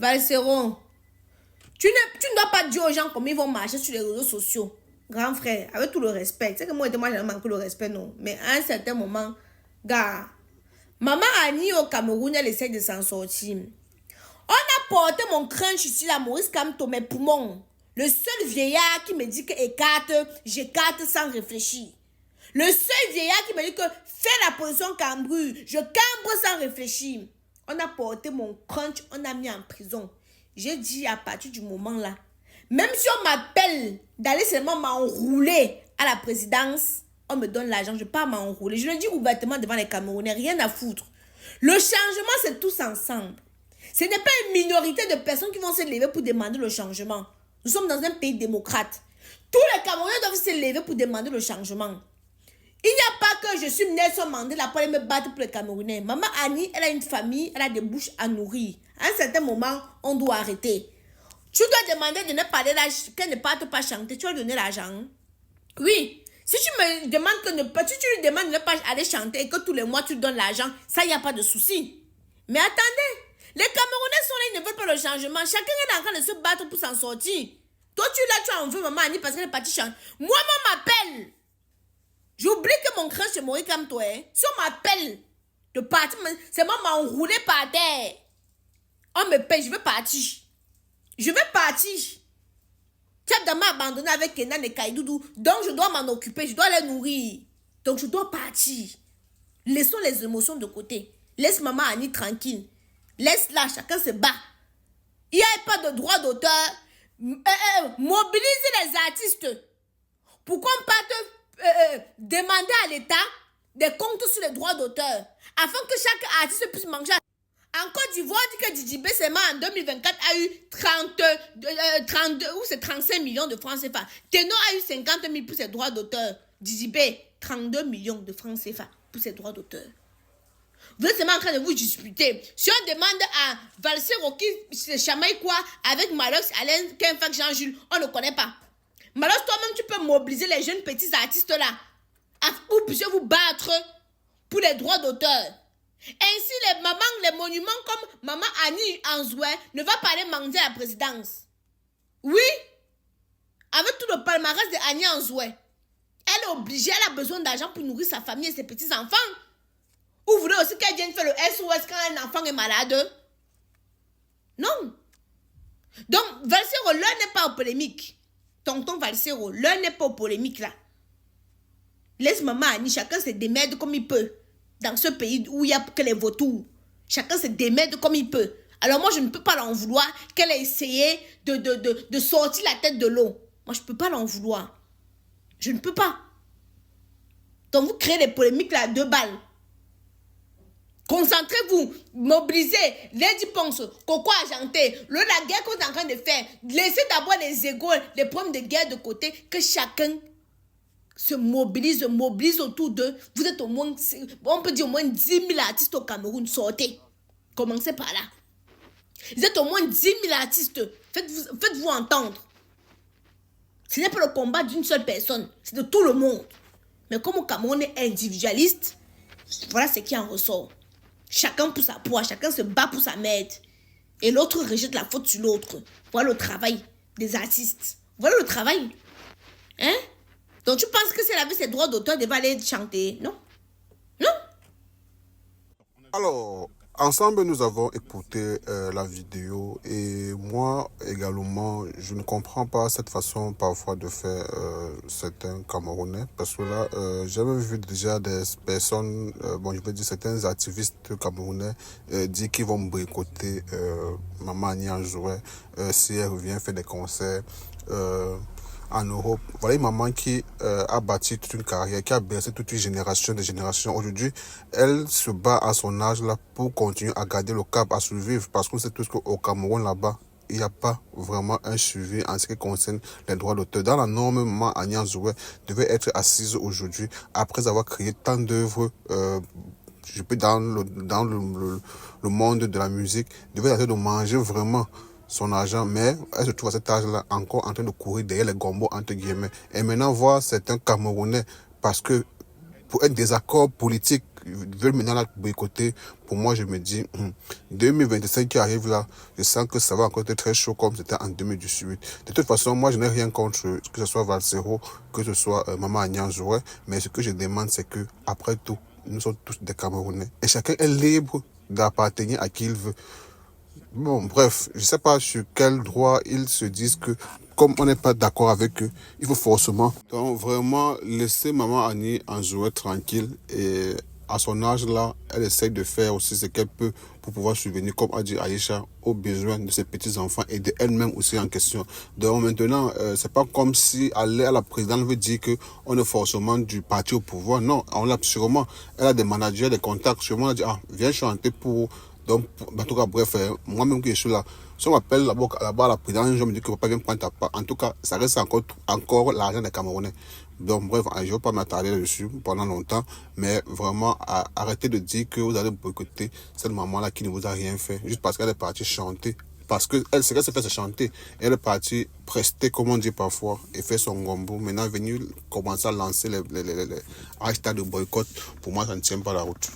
Valsero, tu ne dois pas dire aux gens comment ils vont marcher sur les réseaux sociaux. Grand frère, avec tout le respect. C'est que moi, je ne manque le respect, non. Mais à un certain moment, gars, maman Annie au Cameroun, elle essaie de s'en sortir. On a porté mon crunch ici, la Maurice Kamto, mes poumons. Le seul vieillard qui me dit que écarte, j'écarte sans réfléchir. Le seul vieillard qui me dit que fais la position cambrure, je cambre sans réfléchir. On a porté mon crunch, on a mis en prison. J'ai dit à partir du moment là, même si on m'appelle d'aller seulement m'enrouler à la présidence, on me donne l'argent, je ne vais pas m'enrouler. Je le dis ouvertement devant les Camerounais, rien à foutre. Le changement, c'est tous ensemble. Ce n'est pas une minorité de personnes qui vont se lever pour demander le changement. Nous sommes dans un pays démocrate. Tous les Camerounais doivent se lever pour demander le changement. Il n'y a pas que je suis Nelson Mandela pour aller me battre pour les Camerounais. Maman Annie, elle a une famille, elle a des bouches à nourrir. À un certain moment, on doit arrêter. Tu dois demander de ne pas aller là, qu'elle ne parte pas chanter. Tu vas donner l'argent. Oui. Si tu me demandes si tu lui demandes de ne pas aller chanter et que tous les mois tu donnes l'argent, ça, il n'y a pas de souci. Mais attendez, les Camerounais sont là, ils ne veulent pas le changement. Chacun est en train de se battre pour s'en sortir. Toi, tu en veux, maman Annie, parce qu'elle est partie chanter. Moi, on m'appelle. J'oublie que mon crâne c'est mourir comme toi. Hein. Si on m'appelle de partir, c'est moi m'enrouler par terre. On me paye, je veux partir. Je veux partir. Tu as d'abord abandonné avec Kenan et Kaidoudou. Donc je dois m'en occuper, je dois les nourrir. Donc je dois partir. Laissons les émotions de côté. Laisse maman Annie tranquille. Laisse-la, chacun se bat. Il n'y a pas de droit d'auteur. Mobilisez les artistes. Pour qu'on parte demander à l'État des comptes sur les droits d'auteur. Afin que chaque artiste puisse manger. En Côte d'Ivoire, on dit que Djibé seulement en 2024 a eu 32 ou c'est 35 millions de francs CFA. Ténor a eu 50 000 pour ses droits d'auteur. Djibé, 32 millions de francs CFA pour ses droits d'auteur. Vous êtes seulement en train de vous disputer. Si on demande à Valsero qui se chamaille quoi avec Malox, Alain, Kenfak, Jean-Jules, on ne connaît pas. Malox, toi-même, tu peux mobiliser les jeunes petits artistes là. Vous puissiez vous battre pour les droits d'auteur. Ainsi, les monuments comme Maman Annie Anzoué ne va pas aller manger à la présidence. Oui, avec tout le palmarès de Annie Anzoué, elle est obligée, elle a besoin d'argent pour nourrir sa famille et ses petits-enfants. Ou vous voulez aussi qu'elle vienne faire le SOS quand un enfant est malade? Non. Donc, Valsero, l'heure n'est pas aux polémiques. Tonton Valsero, l'heure n'est pas aux polémiques là. Laisse Maman Annie, chacun se démerde comme il peut. Dans ce pays où il n'y a que les vautours. Chacun se démerde comme il peut. Alors moi, je ne peux pas l'en vouloir qu'elle ait essayé de sortir la tête de l'eau. Moi, je ne peux pas l'en vouloir. Je ne peux pas. Donc, vous créez des polémiques là à 2 balles. Concentrez-vous, mobilisez, Lady Ponce, Coco Argenté, la guerre qu'on est en train de faire. Laissez d'abord les égaux, les problèmes de guerre de côté, que chacun se mobilise autour d'eux. Vous êtes au moins, on peut dire au moins 10 000 artistes au Cameroun, sortez. Commencez par là. Vous êtes au moins 10 000 artistes, faites-vous entendre. Ce n'est pas le combat d'une seule personne, c'est de tout le monde. Mais comme au Cameroun est individualiste, voilà ce qui en ressort. Chacun pour sa poids, chacun se bat pour sa merde. Et l'autre rejette la faute sur l'autre. Voilà le travail des artistes. Voilà le travail. Hein? Donc tu penses que si elle avait ses droits d'auteur, elle devait aller chanter? Non? Non? Alors, ensemble, nous avons écouté la vidéo et moi également, je ne comprends pas cette façon parfois de faire certains Camerounais parce que là, j'avais vu déjà des personnes, je veux dire certains activistes camerounais dire qu'ils vont boycotter Maman Annie Anzoué si elle revient faire des concerts. En Europe, voilà une maman qui a bâti toute une carrière, qui a bercé toute une génération de générations. Aujourd'hui, elle se bat à son âge là pour continuer à garder le cap, à survivre, parce qu'on sait tous qu'au Cameroun là-bas, il n'y a pas vraiment un suivi en ce qui concerne les droits d'auteur. Dans la norme, Maman Annie Anzoué devait être assise aujourd'hui après avoir créé tant d'œuvres. Je peux dans le monde de la musique, devait essayer de manger vraiment son argent, mais elle se trouve à cet âge-là encore en train de courir derrière les gombos, entre guillemets. Et maintenant, voir certains Camerounais, parce que pour un désaccord politique veulent maintenant la boycotter. Pour moi, je me dis, 2025 qui arrive là, je sens que ça va encore être très chaud comme c'était en 2018. De toute façon, moi, je n'ai rien contre que ce soit Valsero, que ce soit Maman Agnès Jouet, mais ce que je demande, c'est que, après tout, nous sommes tous des Camerounais. Et chacun est libre d'appartenir à qui il veut. Bon, bref, je ne sais pas sur quel droit ils se disent que, comme on n'est pas d'accord avec eux, il faut forcément. Donc, vraiment, laisser Maman Annie en jouer tranquille. Et à son âge là, elle essaye de faire aussi ce qu'elle peut pour pouvoir subvenir, comme a dit Aïcha, aux besoins de ses petits-enfants et d'elle-même aussi en question. Donc maintenant, c'est pas comme si aller à la présidente veut dire que on est forcément du parti au pouvoir. Non, on l'a sûrement. Elle a des managers, des contacts. Sûrement, elle a dit, ah, viens chanter pour... Donc, en tout cas, bref, moi-même que je suis là, si on m'appelle là-bas à la présidence, je me dis que papa vient prendre ta part. En tout cas, ça reste encore l'argent des Camerounais. Donc, bref, je ne vais pas m'attarder dessus pendant longtemps, mais vraiment, arrêtez de dire que vous allez boycotter cette maman-là qui ne vous a rien fait, juste parce qu'elle est partie chanter. Parce que elle, ce qu'elle s'est fait, c'est chanter. Elle est partie prester, comme on dit parfois, et faire son gombo. Maintenant, elle est venue commencer à lancer les hashtags de boycott. Pour moi, ça ne tient pas la route.